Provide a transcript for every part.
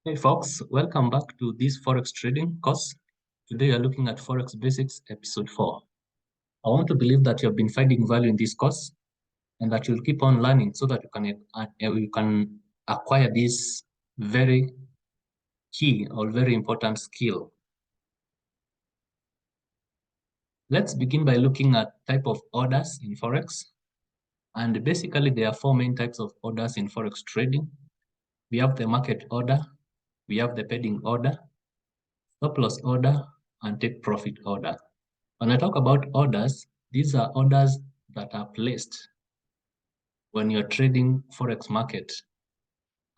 Hey folks, welcome back to this Forex trading course. Today we are looking at Forex Basics episode 4. I want to believe that you have been finding value in this course and that you'll keep on learning so that you can acquire this very key or very important skill. Let's begin by looking at type of orders in Forex. And basically there are four main types of orders in Forex trading. We have the market order, we have the pending order, stop loss order, and take profit order. When I talk about orders, these are orders that are placed when you're trading Forex market.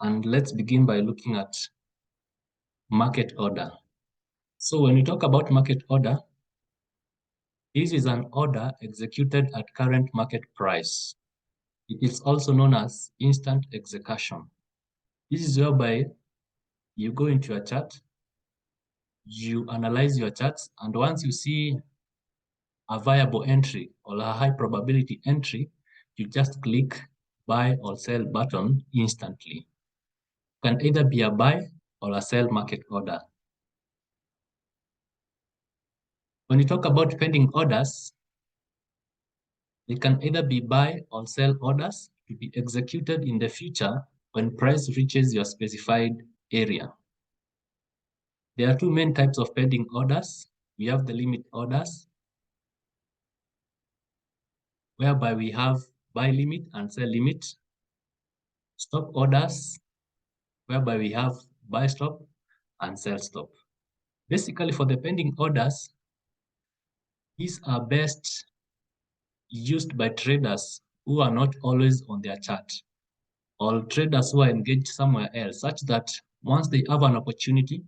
And let's begin by looking at market order. So when you talk about market order, this is an order executed at current market price. It is also known as instant execution. This is whereby you go into your chart, you analyze your charts, and once you see a viable entry or a high probability entry, you just click buy or sell button instantly. It can either be a buy or a sell market order. When you talk about pending orders, they can either be buy or sell orders to be executed in the future when price reaches your specified area. There are two main types of pending orders. We have the limit orders, whereby we have buy limit and sell limit. Stop orders, whereby we have buy stop and sell stop. Basically, for the pending orders, these are best used by traders who are not always on their chart, or traders who are engaged somewhere else, such that once they have an opportunity,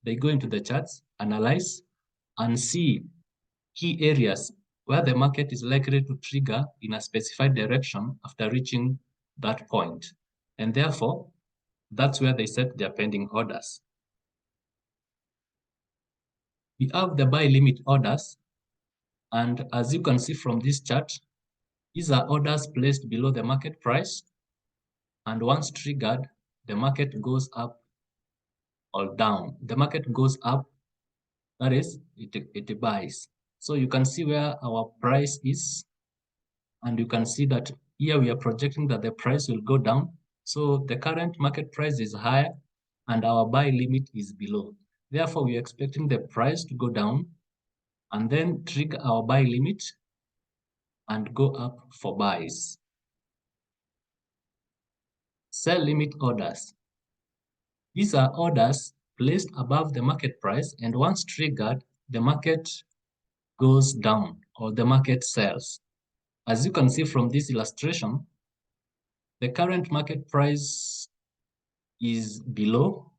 they go into the charts, analyze, and see key areas where the market is likely to trigger in a specified direction after reaching that point. And therefore, that's where they set their pending orders. We have the buy limit orders, and as you can see from this chart, these are orders placed below the market price, and once triggered, the market goes up or down. The market goes up, that is, it buys. So you can see where our price is, and you can see that here we are projecting that the price will go down. So the current market price is higher, and our buy limit is below. Therefore, we are expecting the price to go down, and then trigger our buy limit and go up for buys. Sell limit orders. These are orders placed above the market price, and once triggered, the market goes down or the market sells. As you can see from this illustration, the current market price is below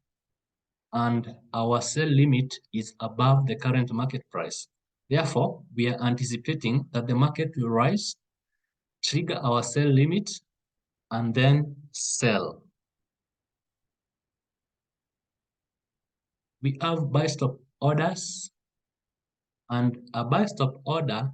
and our sell limit is above the current market price. Therefore, we are anticipating that the market will rise, trigger our sell limit, and then sell. We have buy stop orders, and a buy stop order,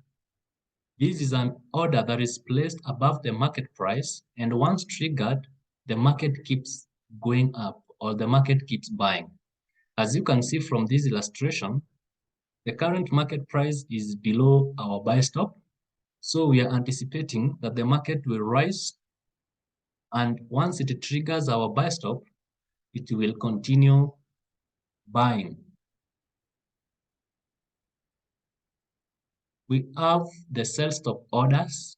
this is an order that is placed above the market price, and once triggered, the market keeps going up or the market keeps buying. As you can see from this illustration, the current market price is below our buy stop, so we are anticipating that the market will rise, and once it triggers our buy stop, it will continue buying. We have the sell stop orders,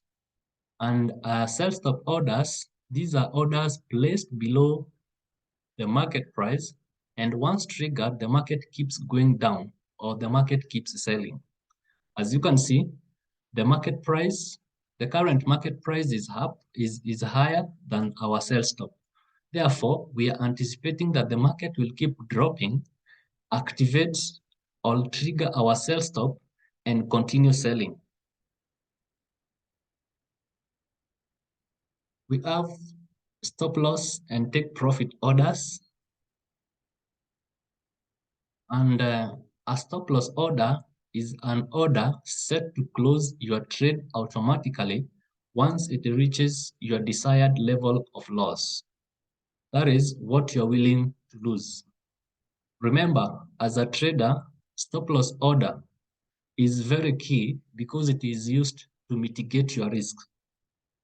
and sell stop orders, these are orders placed below the market price, and once triggered, the market keeps going down or the market keeps selling. As you can see, the market price, the current market price is higher than our sell stop. Therefore, we are anticipating that the market will keep dropping, activate or trigger our sell stop, and continue selling. We have stop loss and take profit orders. And a stop loss order is an order set to close your trade automatically once it reaches your desired level of loss. That is what you're willing to lose. Remember, as a trader, stop loss order is very key because it is used to mitigate your risk.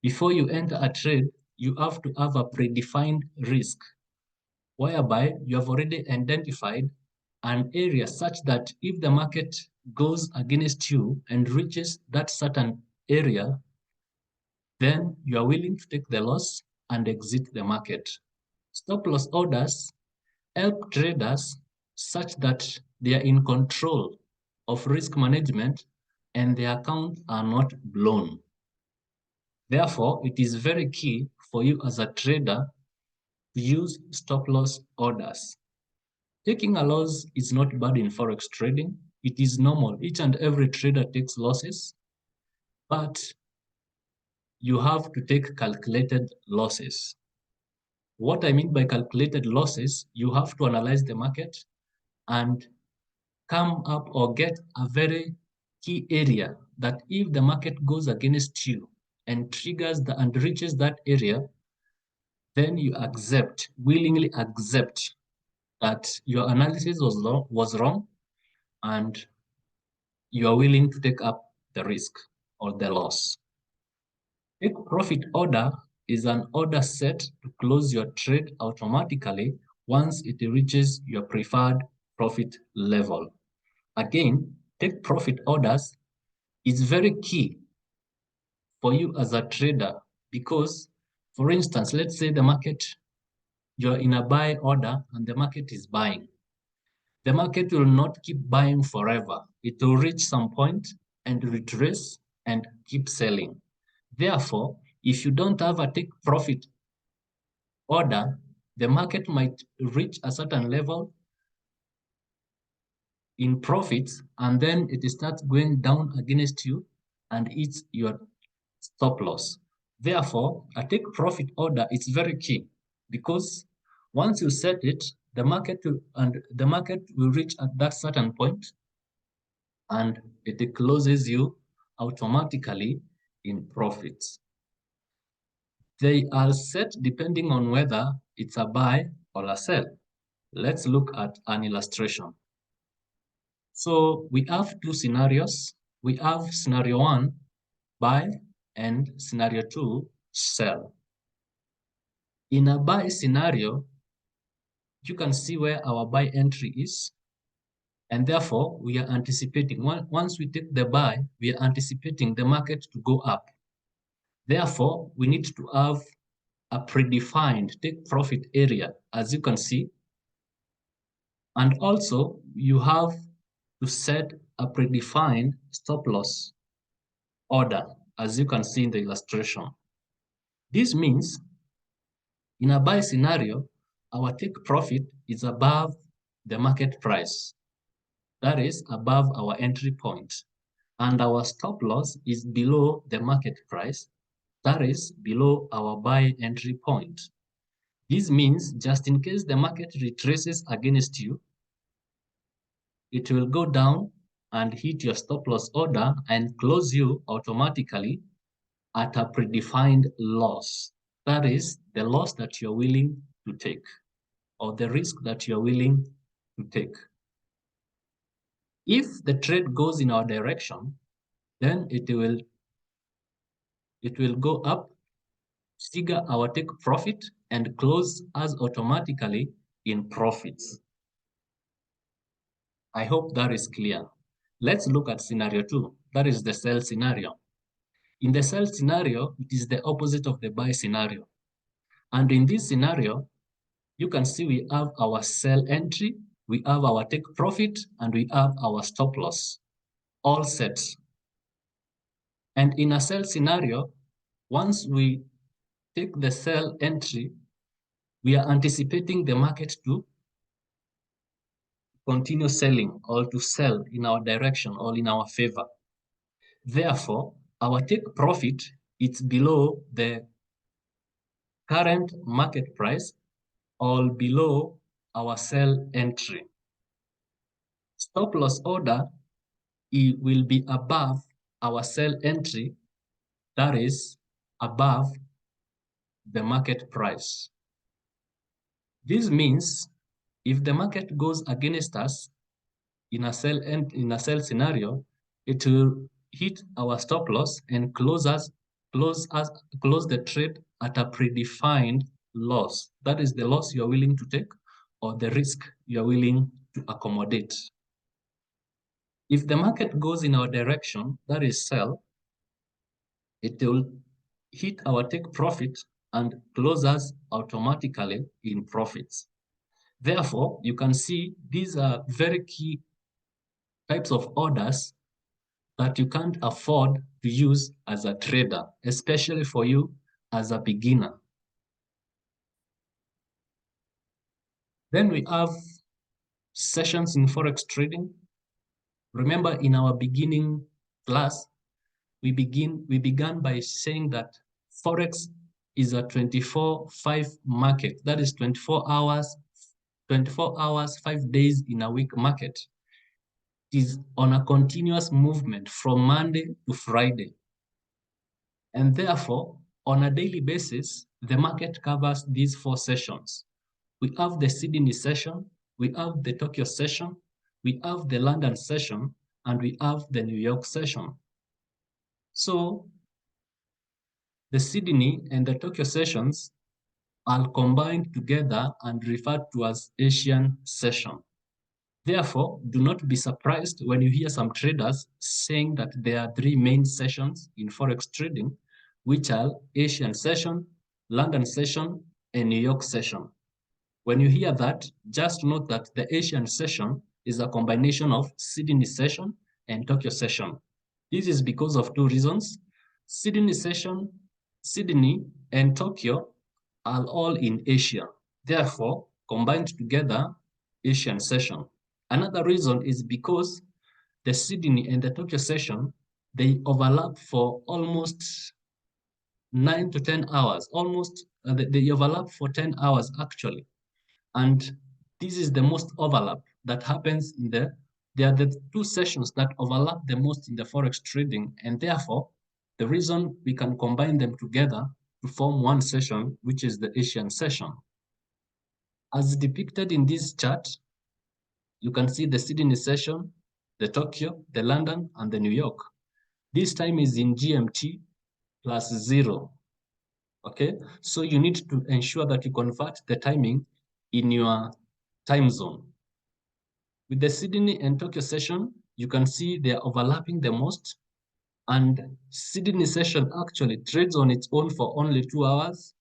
Before you enter a trade, you have to have a predefined risk, whereby you have already identified an area such that if the market goes against you and reaches that certain area, then you are willing to take the loss and exit the market. Stop loss orders help traders such that they are in control of risk management and their accounts are not blown. Therefore, it is very key for you as a trader to use stop loss orders. Taking a loss is not bad in Forex trading. It is normal. Each and every trader takes losses, but you have to take calculated losses. What I mean by calculated losses, you have to analyze the market and come up or get a very key area that if the market goes against you and triggers and reaches that area, then you willingly accept that your analysis was wrong and you are willing to take up the risk or the loss. Take profit order is an order set to close your trade automatically once it reaches your preferred profit level. Again, take profit orders is very key for you as a trader because, for instance, let's say the market, you're in a buy order and the market is buying. The market will not keep buying forever. It will reach some point and retrace and keep selling. Therefore, if you don't have a take profit order, the market might reach a certain level in profits and then it starts going down against you and it's your stop loss. Therefore, a take profit order is very key because once you set it, the market will reach at that certain point and it closes you automatically in profits. They are set depending on whether it's a buy or a sell. Let's look at an illustration. So we have two scenarios. We have scenario 1, buy, and scenario 2, sell. In a buy scenario, you can see where our buy entry is. And therefore, we are anticipating, once we take the buy, we are anticipating the market to go up. Therefore, we need to have a predefined take profit area, as you can see. And also, you have to set a predefined stop loss order, as you can see in the illustration. This means in a buy scenario, our take profit is above the market price. That is above our entry point. And our stop loss is below the market price. That is below our buy entry point. This means just in case the market retraces against you, it will go down and hit your stop loss order and close you automatically at a predefined loss. That is the loss that you're willing to take or the risk that you're willing to take. If the trade goes in our direction, then it will go up, figure our take profit, and close us automatically in profits. I hope that is clear. Let's look at scenario 2. That is the sell scenario. In the sell scenario, it is the opposite of the buy scenario. And in this scenario, you can see we have our sell entry, we have our take profit, and we have our stop loss, all set. And in a sell scenario, once we take the sell entry, we are anticipating the market to continue selling or to sell in our direction or in our favor. Therefore, our take profit is below the current market price or below our sell entry. Stop loss order, it will be above our sell entry, that is above the market price. This means If the market goes against us in a sell scenario, it will hit our stop loss and close the trade at a predefined loss. That is the loss you're willing to take or the risk you're willing to accommodate. If the market goes in our direction, that is sell, it will hit our take profit and close us automatically in profits. Therefore, you can see these are very key types of orders that you can't afford to use as a trader, especially for you as a beginner. Then we have sessions in Forex trading. Remember, in our beginning class, we began by saying that Forex is a 24/5 market. That is 24 hours, 5 days in a week market. It is on a continuous movement from Monday to Friday. And therefore, on a daily basis, the market covers these 4 sessions. We have the Sydney session, we have the Tokyo session, we have the London session, and we have the New York session. So the Sydney and the Tokyo sessions are combined together and referred to as Asian session. Therefore, do not be surprised when you hear some traders saying that there are 3 main sessions in Forex trading, which are Asian session, London session, and New York session. When you hear that, just note that the Asian session is a combination of Sydney session and Tokyo session. This is because of 2 reasons. Sydney and Tokyo are all in Asia. Therefore, combined together, Asian session. Another reason is because the Sydney and the Tokyo session, they overlap for almost 9 to 10 hours. They overlap for 10 hours actually. And this is the most overlap that happens they are the 2 sessions that overlap the most in the Forex trading. And therefore, the reason we can combine them together to form 1 session, which is the Asian session. As depicted in this chart, you can see the Sydney session, the Tokyo, the London, and the New York. This time is in GMT plus 0. Okay, so you need to ensure that you convert the timing in your time zone. With the Sydney and Tokyo session, you can see they are overlapping the most. And Sydney session actually trades on its own for only 2 hours.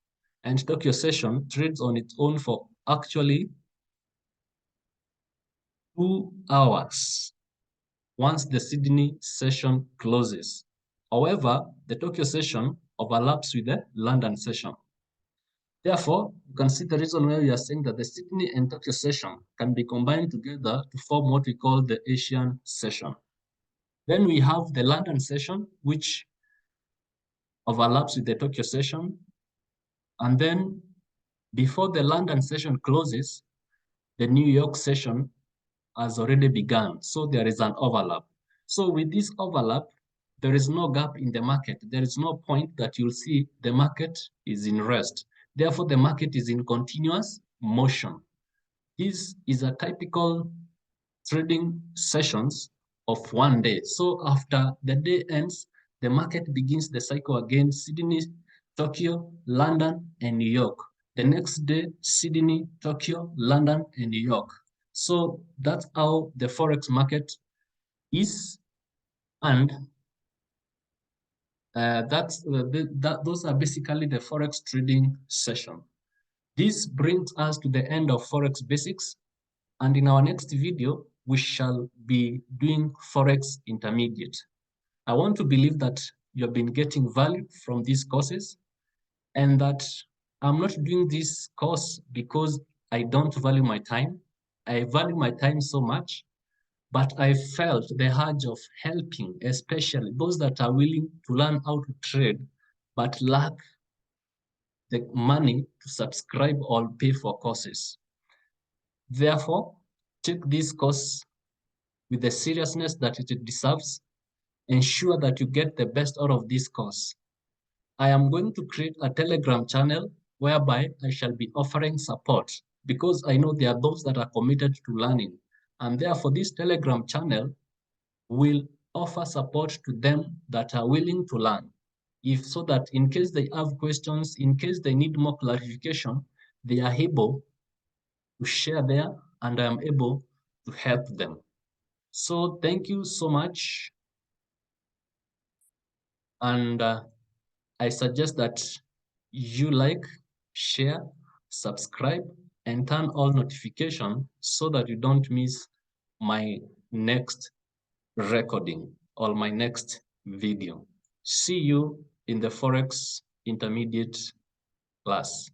And Tokyo session trades on its own for actually 2 hours once the Sydney session closes. However, the Tokyo session overlaps with the London session. Therefore, you can see the reason why we are saying that the Sydney and Tokyo session can be combined together to form what we call the Asian session. Then we have the London session, which overlaps with the Tokyo session. And then before the London session closes, the New York session has already begun. So there is an overlap. So with this overlap, there is no gap in the market. There is no point that you'll see the market is in rest. Therefore, the market is in continuous motion. This is a typical trading sessions of 1 day. So after the day ends, the market begins the cycle again: Sydney, Tokyo, London, and New York. The next day, Sydney, Tokyo, London, and New York. So that's how the Forex market is. And those are basically the Forex trading session. This brings us to the end of Forex basics. And in our next video, we shall be doing Forex intermediate. I want to believe that you've been getting value from these courses, and that I'm not doing this course because I don't value my time. I value my time so much, but I felt the urge of helping, especially those that are willing to learn how to trade, but lack the money to subscribe or pay for courses. Therefore, take this course with the seriousness that it deserves. Ensure that you get the best out of this course. I am going to create a Telegram channel whereby I shall be offering support. because I know there are those that are committed to learning. And therefore, this Telegram channel will offer support to them that are willing to learn. If so that in case they have questions, in case they need more clarification, they are able to share there and I am able to help them. So thank you so much. And I suggest that you like, share, subscribe, and turn on notification so that you don't miss my next recording or my next video. See you in the Forex Intermediate class.